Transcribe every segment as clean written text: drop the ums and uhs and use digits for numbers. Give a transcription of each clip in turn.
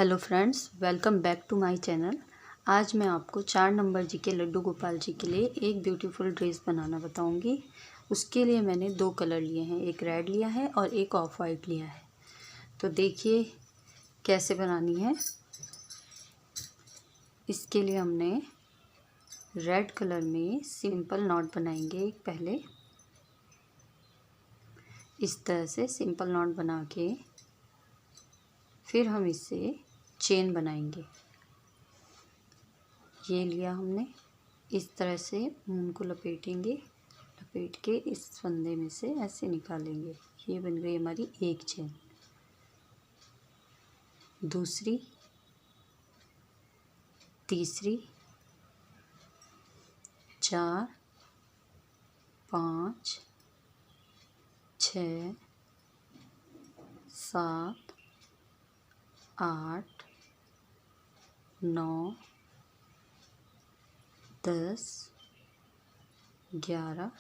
Hello friends, welcome back to my channel. आज मैं आपको 4 नंबर जी के लड्डू गोपाल जी के लिए एक ब्यूटीफुल ड्रेस बनाना बताऊंगी। उसके लिए मैंने 2 कलर लिए हैं, एक रेड लिया है और एक ऑफ वाइट लिया है। तो देखिए कैसे बनानी है। इसके लिए हमने रेड कलर में सिंपल नॉट बनाएंगे। पहले इस तरह से सिंपल नॉट बना के फिर हम इससे चेन बनाएंगे। ये लिया हमने, इस तरह से ऊन को लपेटेंगे, लपेट के इस फंदे में से ऐसे निकालेंगे। ये बन गई हमारी एक चेन। दूसरी, तीसरी, 4, 5, 6, 7, 8, 9, 10, 11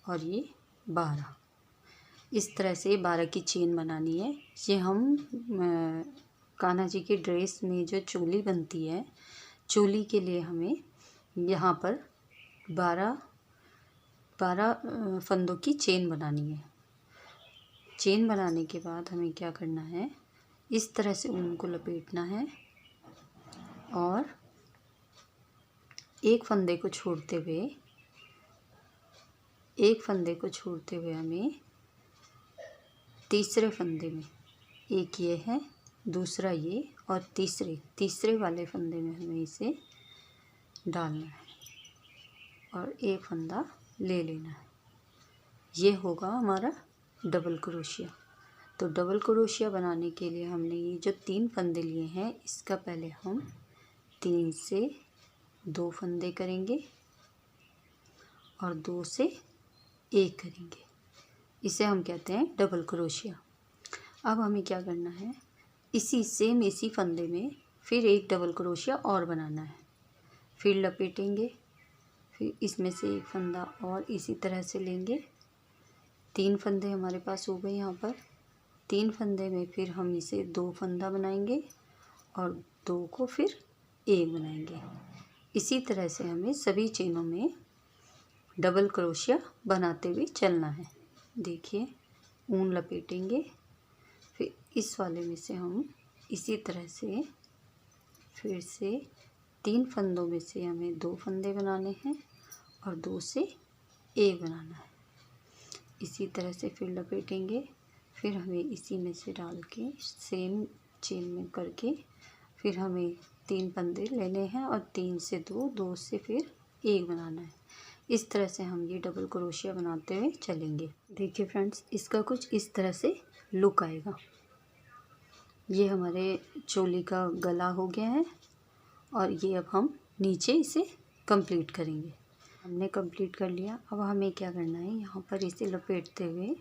और ये 12। इस तरह से 12 की चेन बनानी है। ये हम कान्हा जी की ड्रेस में जो चोली बनती है, चोली के लिए हमें यहाँ पर 12 फंदों की चेन बनानी है। चेन बनाने के बाद हमें क्या करना है, इस तरह से ऊन को लपेटना है और एक फंदे को छोड़ते हुए हमें तीसरे फंदे में, एक ये है, दूसरा ये और तीसरे वाले फंदे में हमें इसे डालना है और एक फंदा ले लेना है। ये होगा हमारा डबल क्रोशिया। तो डबल क्रोशिया बनाने के लिए हमने ये जो 3 फंदे लिए हैं, इसका पहले हम 3 से 2 फंदे करेंगे और 2 से 1 करेंगे। इसे हम कहते हैं डबल क्रोशिया। अब हमें क्या करना है, इसी फंदे में फिर एक डबल क्रोशिया और बनाना है। फिर लपेटेंगे, फिर इसमें से एक फंदा और इसी तरह से लेंगे। 3 फंदे हमारे पास हो गए। यहाँ पर 3 फंदे में फिर हम इसे 2 फंदा बनाएंगे और 2 को फिर 1 बनाएंगे। इसी तरह से हमें सभी चेनों में डबल क्रोशिया बनाते हुए चलना है। देखिए, ऊन लपेटेंगे, फिर इस वाले में से हम इसी तरह से फिर से 3 फंदों में से हमें 2 फंदे बनाने हैं और 2 से 1 बनाना है। इसी तरह से फिर लपेटेंगे, फिर हमें इसी में से डाल के सेम चेन में करके फिर हमें 3 फंदे लेने हैं और 3 से 2, 2 से फिर 1 बनाना है। इस तरह से हम ये डबल क्रोशिया बनाते हुए चलेंगे। देखिए फ्रेंड्स, इसका कुछ इस तरह से लुक आएगा। ये हमारे चोली का गला हो गया है और ये अब हम नीचे इसे कंप्लीट करेंगे। हमने कंप्लीट कर लिया। अब हमें क्या करना है, यहाँ पर इसे लपेटते हुए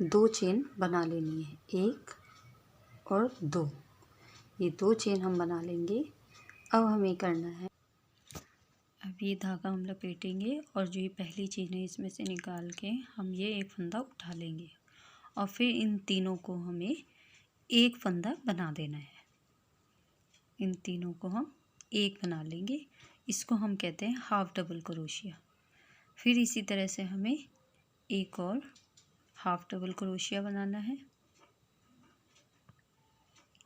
2 चेन बना लेनी है, 1 और 2। ये 2 चेन हम बना लेंगे। अब हमें करना है, अब ये धागा हम लपेटेंगे और जो ये पहली चेन है इसमें से निकाल के हम ये एक फंदा उठा लेंगे और फिर इन तीनों को हमें एक फंदा बना देना है। इन तीनों को हम एक बना लेंगे। इसको हम कहते हैं हाफ डबल क्रोशिया। फिर इसी तरह से हमें एक और हाफ डबल क्रोशिया बनाना है।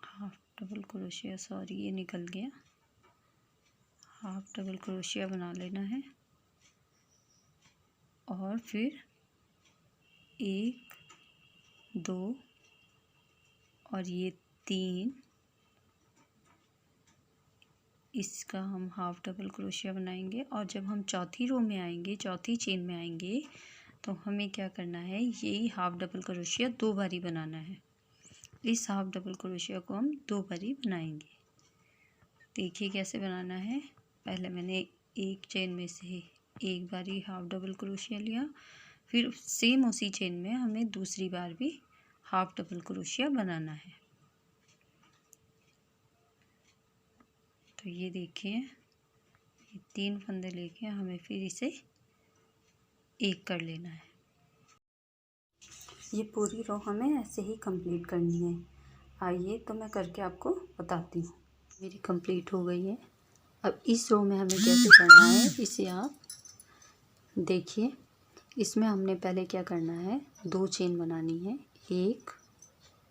हाफ डबल क्रोशिया, सॉरी ये निकल गया। हाफ डबल क्रोशिया बना लेना है और फिर 1, 2 और ये 3, इसका हम हाफ डबल क्रोशिया बनाएंगे। और जब हम चौथी रो में आएंगे, चौथी चेन में आएंगे, तो हमें क्या करना है, यही हाफ डबल क्रोशिया 2 बारी बनाना है। इस हाफ डबल क्रोशिया को हम 2 बारी बनाएंगे। देखिए कैसे बनाना है। पहले मैंने एक चेन में से एक बारी हाफ डबल क्रोशिया लिया, फिर सेम उसी चेन में हमें दूसरी बार भी हाफ डबल क्रोशिया बनाना है। तो ये देखिए, ये 3 फंदे लेके हमें फिर इसे एक कर लेना है। ये पूरी रो हमें ऐसे ही कंप्लीट करनी है। आइए तो मैं करके आपको बताती हूँ। मेरी कंप्लीट हो गई है। अब इस रो में हमें कैसे करना है इसे आप देखिए। इसमें हमने पहले क्या करना है, 2 चेन बनानी है, 1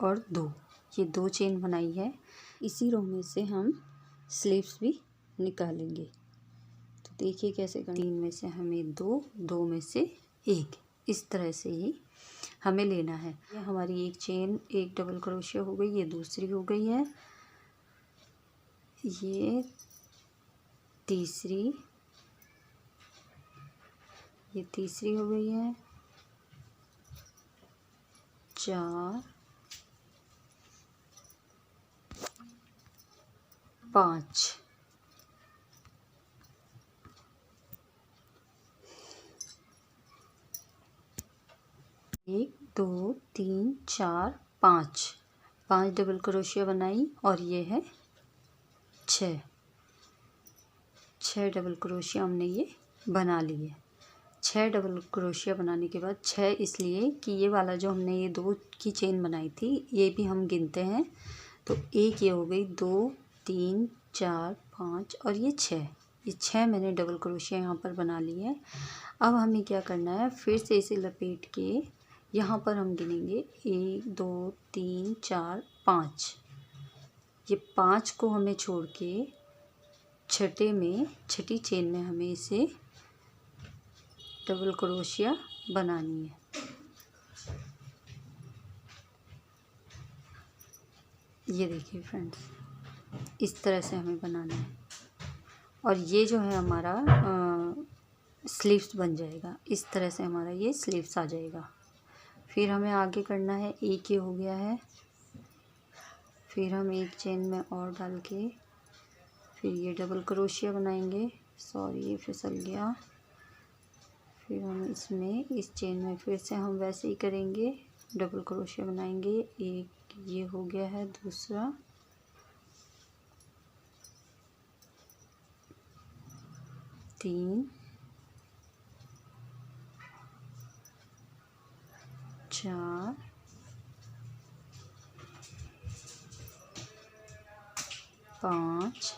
और 2। ये 2 चेन बनाई है। इसी रो में से हम स्लीव्स भी निकालेंगे। तो देखिए कैसे करना। 3 में से हमें 2, 2 में से 1, इस तरह से ही हमें लेना है। ये हमारी एक चेन, एक डबल क्रोशिया हो गई, ये दूसरी हो गई है, ये तीसरी, ये तीसरी हो गई है, 4, 5, 1 2 3 4 5, 5 डबल क्रोशिया बनाई और ये है 6 डबल क्रोशिया हमने ये बना लिए। 6 डबल क्रोशिया बनाने के बाद 6 इसलिए कि ये वाला जो हमने ये 2 की चेन बनाई थी ये भी हम गिनते हैं। तो एक ये हो गई, 2 3 4 5 और ये 6, ये 6 मैंने डबल क्रोशिया यहाँ पर बना ली है। अब हमें क्या करना है, फिर से इसे लपेट के यहाँ पर हम गिनेंगे 1 2 3 4 5। ये 5 को हमें छोड़ के छठी चेन में हमें इसे डबल क्रोशिया बनानी है। ये देखिए फ्रेंड्स, इस तरह से हमें बनाना है और ये जो है हमारा स्लीव्स बन जाएगा। इस तरह से हमारा ये स्लीव्स आ जाएगा। फिर हमें आगे करना है, एक ये हो गया है, फिर हम एक चेन में और डाल के फिर ये डबल क्रोशिया बनाएंगे। सॉरी ये फिसल गया। फिर हम इसमें इस चेन में फिर से हम वैसे ही करेंगे, डबल क्रोशिया बनाएंगे। एक ये हो गया है, दूसरा, तीन, 4, 5,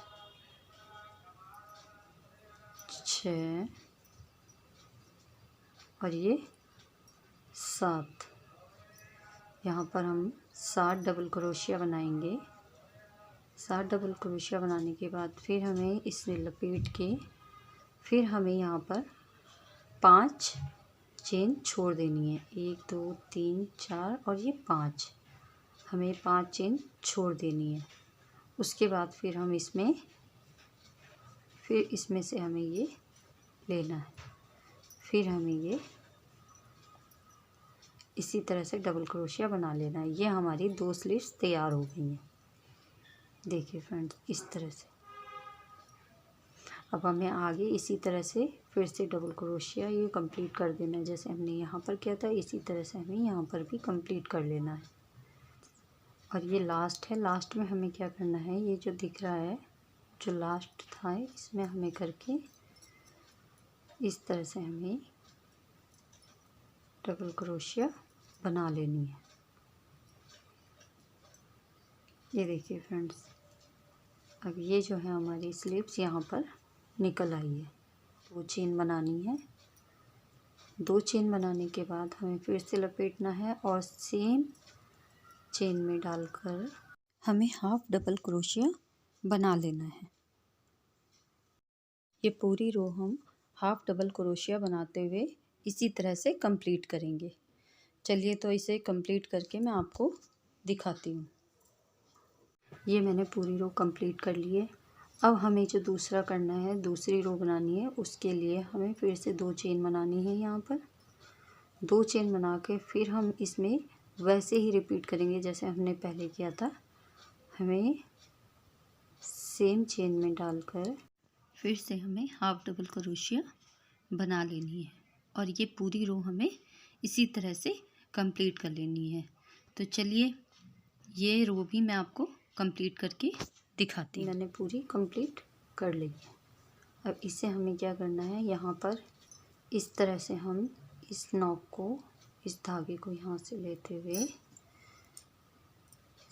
6 और ये 7। यहाँ पर हम 7 डबल क्रोशिया बनाएंगे। 7 डबल क्रोशिया बनाने के बाद फिर हमें इसे लपेट के फिर हमें यहाँ पर 5 चेन छोड़ देनी है। 1 2 3 4 और ये 5, हमें 5 चेन छोड़ देनी है। उसके बाद फिर हम इसमें से हमें ये लेना है। फिर हमें ये इसी तरह से डबल क्रोशिया बना लेना है। ये हमारी 2 स्लीव्स तैयार हो गई हैं। देखिए फ्रेंड्स, इस तरह से। अब हमें आगे इसी तरह से फिर से डबल क्रोशिया ये कंप्लीट कर देना है। जैसे हमने यहाँ पर किया था इसी तरह से हमें यहाँ पर भी कंप्लीट कर लेना है। और ये लास्ट है। लास्ट में हमें क्या करना है, ये जो दिख रहा है जो लास्ट था इसमें हमें करके इस तरह से हमें डबल क्रोशिया बना लेनी है। ये देखिए फ्रेंड्स, अब ये जो है हमारी स्लीव्स यहाँ पर निकल आई है। 2 चेन बनानी है। 2 चेन बनाने के बाद हमें फिर से लपेटना है और सेम चेन में डालकर हमें हाफ डबल क्रोशिया बना लेना है। ये पूरी रो हम हाफ डबल क्रोशिया बनाते हुए इसी तरह से कंप्लीट करेंगे। चलिए तो इसे कंप्लीट करके मैं आपको दिखाती हूँ। ये मैंने पूरी रो कंप्लीट कर ली है। अब हमें जो दूसरा करना है, दूसरी रो बनानी है, उसके लिए हमें फिर से 2 चेन बनानी है। यहाँ पर 2 चेन बना के फिर हम इसमें वैसे ही रिपीट करेंगे जैसे हमने पहले किया था। हमें सेम चेन में डालकर फिर से हमें हाफ डबल क्रोशिया बना लेनी है और ये पूरी रो हमें इसी तरह से कंप्लीट कर लेनी है। तो चलिए ये रो भी मैं आपको कंप्लीट करके दिखाती हूँ। मैंने पूरी कंप्लीट कर ली है। अब इसे हमें क्या करना है, यहाँ पर इस तरह से हम इस नॉक को, इस धागे को यहाँ से लेते हुए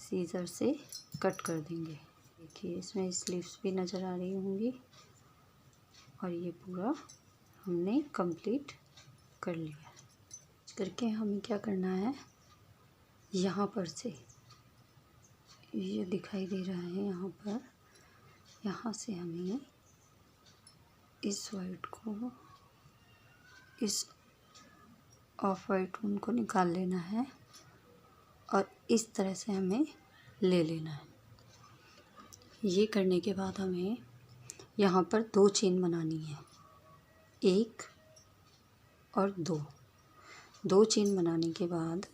सीजर से कट कर देंगे। देखिए इसमें स्लीव्स भी नज़र आ रही होंगी और ये पूरा हमने कंप्लीट कर लिया। करके हमें क्या करना है, यहाँ पर से ये दिखाई दे रहा है यहाँ पर, यहाँ से हमें इस वाइट को, इस ऑफ वाइट ऊन को निकाल लेना है और इस तरह से हमें ले लेना है। ये करने के बाद हमें यहाँ पर 2 चेन बनानी है, 1 और 2 चेन बनाने के बाद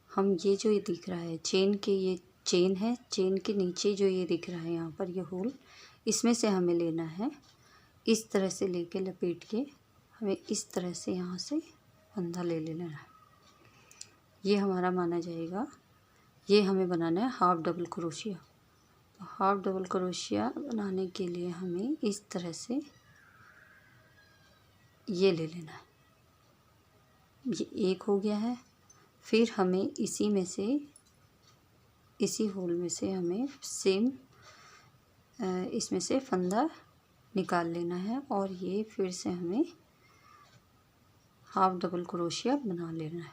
हम ये जो ये दिख रहा है चेन के, ये चेन है, चेन के नीचे जो ये दिख रहा है यहाँ पर ये होल, इसमें से हमें लेना है। इस तरह से लेके लपेट के हमें इस तरह से यहाँ से फंदा ले लेना है। ये हमारा माना जाएगा। ये हमें बनाना है हाफ डबल क्रोशिया। तो हाफ डबल क्रोशिया बनाने के लिए हमें इस तरह से ये ले लेना है। ये एक हो गया है। फिर हमें इसी में से, इसी होल में से हमें सेम इसमें से फंदा निकाल लेना है और ये फिर से हमें हाफ डबल क्रोशिया बना लेना है।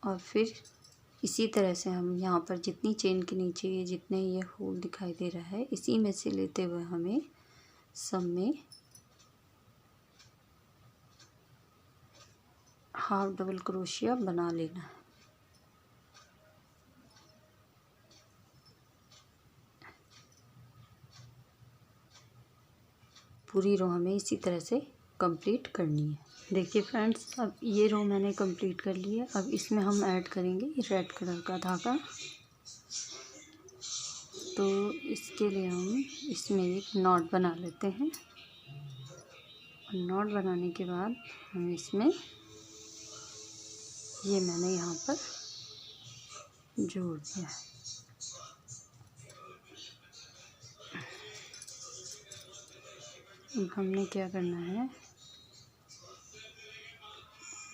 और फिर इसी तरह से हम यहाँ पर जितनी चेन के नीचे ये जितने ये होल दिखाई दे रहा है, इसी में से लेते हुए हमें सब में हाफ डबल क्रोशिया बना लेना है। पूरी रो हमें इसी तरह से कंप्लीट करनी है। देखिए फ्रेंड्स, अब ये रो मैंने कंप्लीट कर ली है। अब इसमें हम ऐड करेंगे रेड कलर का धागा। तो इसके लिए हम इसमें एक नॉट बना लेते हैं। नॉट बनाने के बाद हम इसमें ये मैंने यहाँ पर जोड़ दिया। अब हमने क्या करना है,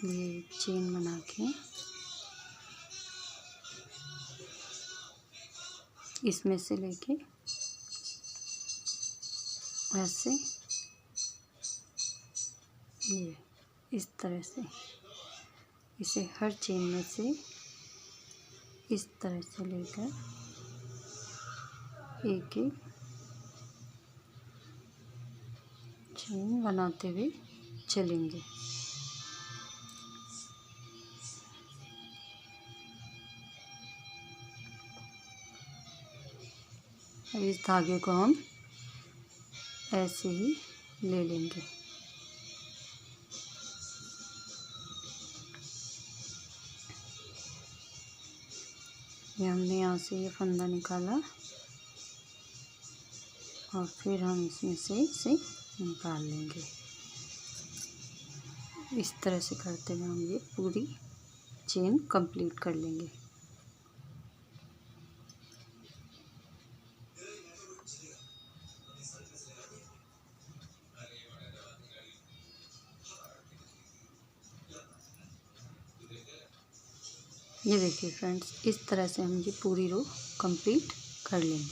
ये चेन बना के इसमें से लेके ऐसे ये इस तरह से इसे हर चेन में से इस तरह से लेकर एक एक चेन बनाते हुए चलेंगे। अब इस धागे को हम ऐसे ही ले लेंगे। ये हमने यहाँ से ये फंदा निकाला और फिर हम इसमें से इसे निकाल लेंगे। इस तरह से करते हुए हम ये पूरी चेन कंप्लीट कर लेंगे। ये देखिए फ्रेंड्स, इस तरह से हम ये पूरी रो कंप्लीट कर लेंगे।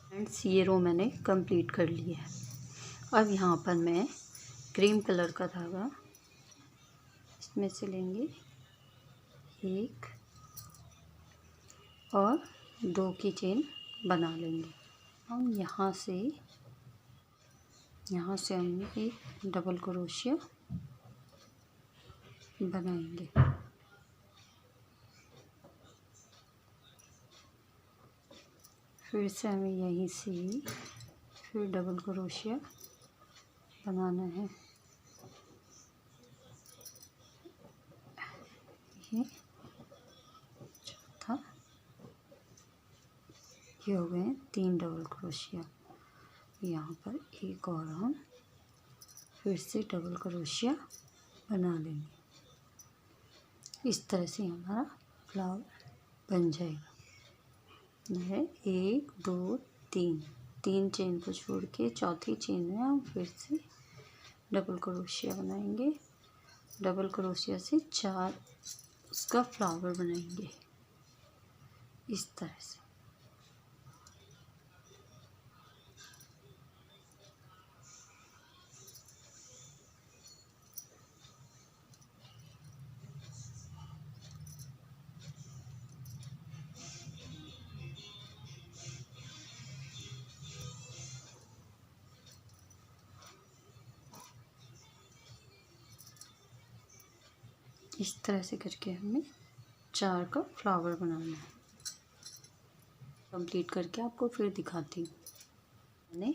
फ्रेंड्स, ये रो मैंने कंप्लीट कर ली है। अब यहाँ पर मैं क्रीम कलर का धागा इसमें से लेंगे, 1 और 2 की चेन बना लेंगे। हम यहाँ से हम एक डबल क्रोशिया बनाएंगे। फिर से हमें यहीं से फिर डबल क्रोशिया बनाना है। ये चौथा, ये हो गए 3 डबल क्रोशिया। यहाँ पर एक और हम फिर से डबल क्रोशिया बना लेंगे। इस तरह से हमारा फ्लावर बन जाएगा। यह 1 2 3 चेन को छोड़ के चौथी चेन में हम फिर से डबल क्रोशिया बनाएंगे। डबल क्रोशिया से 4 उसका फ्लावर बनाएंगे इस तरह से। इस तरह से करके हमें 4 का फ्लावर बनाना है। कंप्लीट करके आपको फिर दिखाती हूँ। मैंने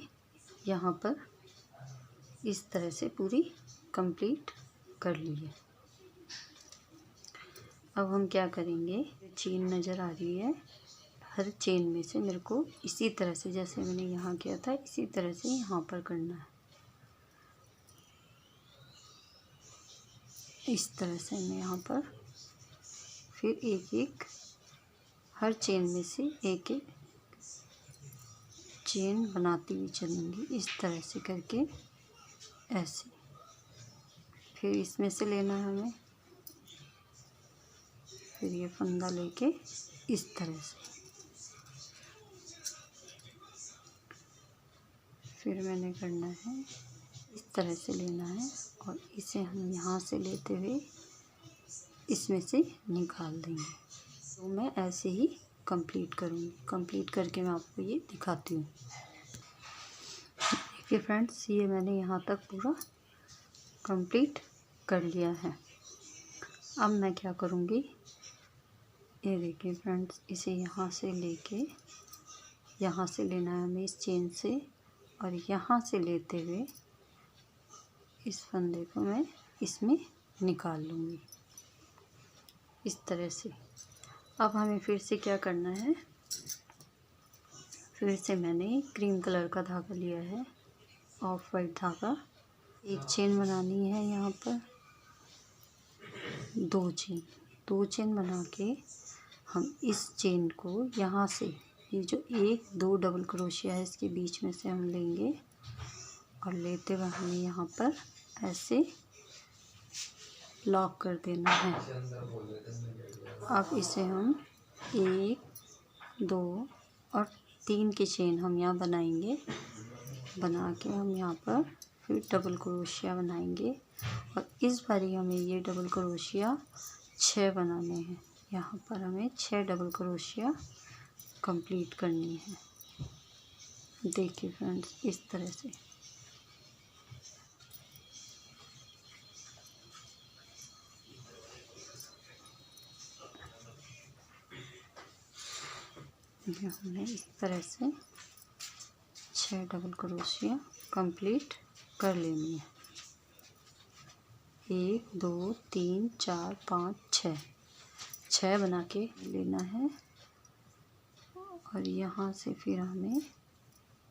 यहाँ पर इस तरह से पूरी कंप्लीट कर ली है। अब हम क्या करेंगे, चेन नज़र आ रही है, हर चेन में से मेरे को इसी तरह से, जैसे मैंने यहाँ किया था, इसी तरह से यहाँ पर करना है। इस तरह से मैं यहाँ पर फिर एक एक हर चेन में से एक एक चेन बनाती हुई चलूँगी इस तरह से करके, ऐसे। फिर इसमें से लेना है हमें, फिर ये फंदा लेके इस तरह से, फिर मैंने करना है इस तरह से लेना है और इसे हम यहाँ से लेते हुए इसमें से निकाल देंगे। तो मैं ऐसे ही कंप्लीट करूँगी। कंप्लीट करके मैं आपको ये दिखाती हूँ। देखिए फ्रेंड्स, ये मैंने यहाँ तक पूरा कंप्लीट कर लिया है। अब मैं क्या करूँगी, ये देखिए फ्रेंड्स, इसे यहाँ से लेके, यहाँ से लेना है हमें इस चेन से, और यहाँ से लेते हुए इस फंदे को मैं इसमें निकाल लूँगी इस तरह से। अब हमें फिर से क्या करना है, फिर से मैंने क्रीम कलर का धागा लिया है, ऑफ वाइट धागा। एक चेन बनानी है यहाँ पर, दो चेन बना के हम इस चेन को यहाँ से, ये जो 1-2 डबल क्रोशिया है इसके बीच में से हम लेंगे और लेते हुए हमें यहाँ पर ऐसे लॉक कर देना है। अब इसे हम 1, 2 और 3 की चेन हम यहाँ बनाएंगे। बना के हम यहाँ पर फिर डबल क्रोशिया बनाएंगे और इस बारी हमें ये डबल क्रोशिया 6 बनाने हैं। यहाँ पर हमें 6 डबल क्रोशिया कंप्लीट करनी है। देखिए फ्रेंड्स, इस तरह से। ये हमने इस तरह से 6 डबल क्रोशिया कंप्लीट कर लेनी है। 1 2 3 4 5 6 बना के लेना है और यहाँ से फिर हमें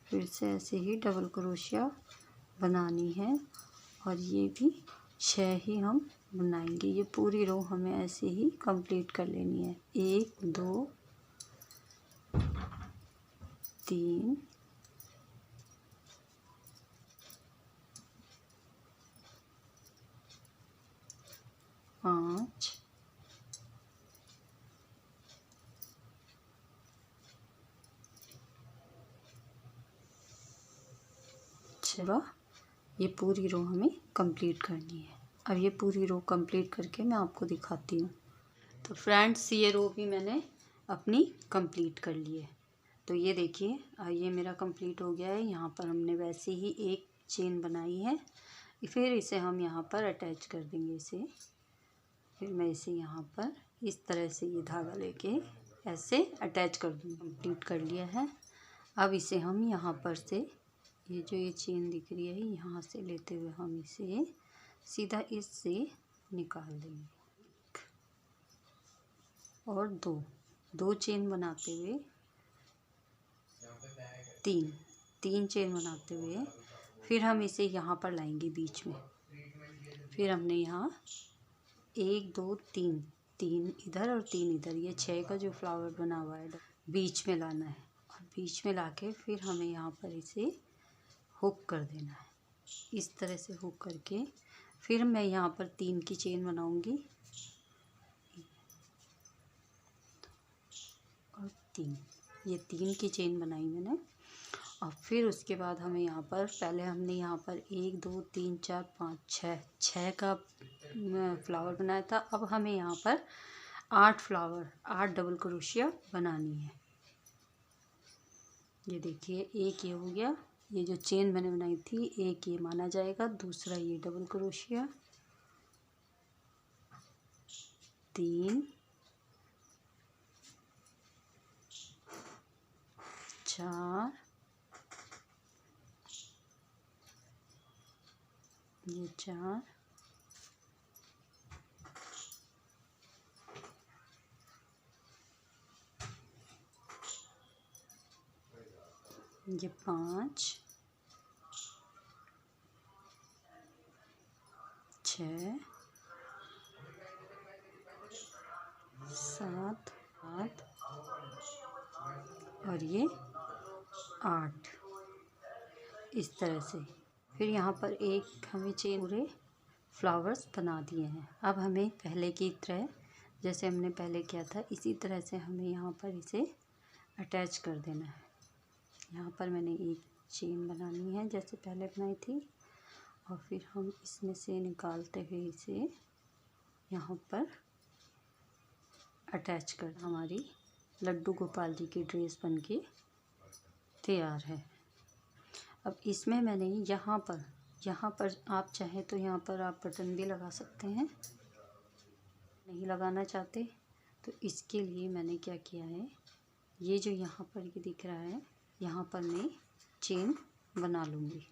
फिर से ऐसे ही डबल क्रोशिया बनानी है और ये भी 6 ही हम बनाएंगे। ये पूरी रो हमें ऐसे ही कंप्लीट कर लेनी है। 1 2 3 5 6। ये पूरी रो हमें कंप्लीट करनी है। अब ये पूरी रो कंप्लीट करके मैं आपको दिखाती हूँ। तो फ्रेंड्स, ये रो भी मैंने अपनी कंप्लीट कर ली है। तो ये देखिए, ये मेरा कंप्लीट हो गया है। यहाँ पर हमने वैसे ही एक चेन बनाई है, फिर इसे हम यहाँ पर अटैच कर देंगे इसे। फिर मैं इसे यहाँ पर इस तरह से ये धागा लेके ऐसे अटैच कर दूँगी। कंप्लीट कर लिया है। अब इसे हम यहाँ पर से, ये जो ये चेन दिख रही है, यहाँ से लेते हुए हम इसे सीधा इससे निकाल देंगे और दो चेन बनाते हुए, तीन चेन बनाते हुए फिर हम इसे यहाँ पर लाएंगे बीच में। फिर हमने यहाँ 1 2 3 इधर और 3 इधर, ये 6 का जो फ्लावर बना हुआ है बीच में लाना है और बीच में लाके फिर हमें यहाँ पर इसे हुक कर देना है। इस तरह से हुक करके फिर मैं यहाँ पर 3 की चेन बनाऊंगी और 3, ये 3 की चेन बनाई मैंने। और फिर उसके बाद हमें यहाँ पर पहले हमने यहाँ पर 1 2 3 4 5 6 का फ्लावर बनाया था। अब हमें यहाँ पर 8 फ्लावर 8 डबल क्रोशिया बनानी है। ये देखिए, एक ये हो गया, ये जो चेन मैंने बनाई थी, एक ये माना जाएगा, दूसरा ये डबल क्रोशिया, 3 4, ये 4, ये 5 6 7 8 और ये 8, इस तरह से। फिर यहाँ पर एक हमें चेन पूरे फ्लावर्स बना दिए हैं। अब हमें पहले की तरह, जैसे हमने पहले किया था, इसी तरह से हमें यहाँ पर इसे अटैच कर देना है। यहाँ पर मैंने एक चेन बनानी है जैसे पहले बनाई थी, और फिर हम इसमें से निकालते हुए इसे यहाँ पर अटैच कर, हमारी लड्डू गोपाल जी की ड्रेस बनके तैयार है। अब इसमें मैंने यहाँ पर आप चाहें तो यहाँ पर आप बटन भी लगा सकते हैं, नहीं लगाना चाहते तो इसके लिए मैंने क्या किया है, ये जो यहाँ पर ये दिख रहा है, यहाँ पर मैं चेन बना लूँगी।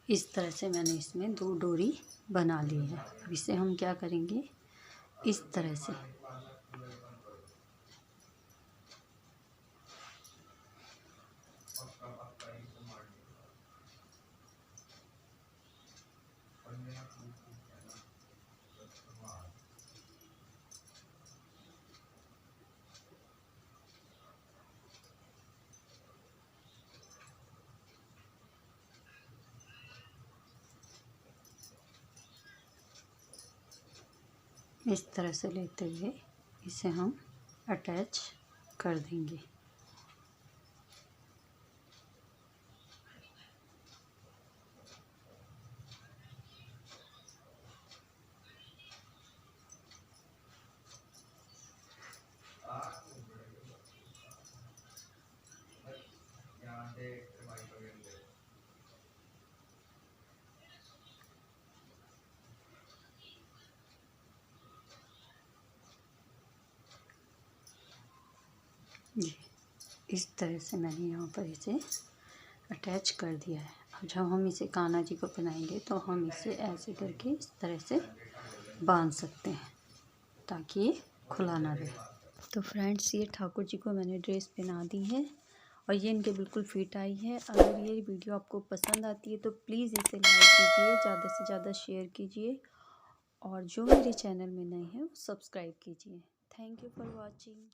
इस तरह से मैंने इसमें 2 डोरी बना ली है। अब इसे हम क्या करेंगे, इस तरह से लेते हुए इसे हम अटैच कर देंगे। जी, इस तरह से मैंने यहाँ पर इसे अटैच कर दिया है। अब जब हम इसे कान्हा जी को पहनाएंगे तो हम इसे ऐसे करके इस तरह से बांध सकते हैं ताकि ये खुला ना रहे। तो फ्रेंड्स, ये ठाकुर जी को मैंने ड्रेस पहना दी है और ये इनके बिल्कुल फिट आई है। अगर ये वीडियो आपको पसंद आती है तो प्लीज़ इसे लाइक कीजिए, ज़्यादा से ज़्यादा शेयर कीजिए, और जो मेरे चैनल में नए हैं वो सब्सक्राइब कीजिए। Thank you for watching.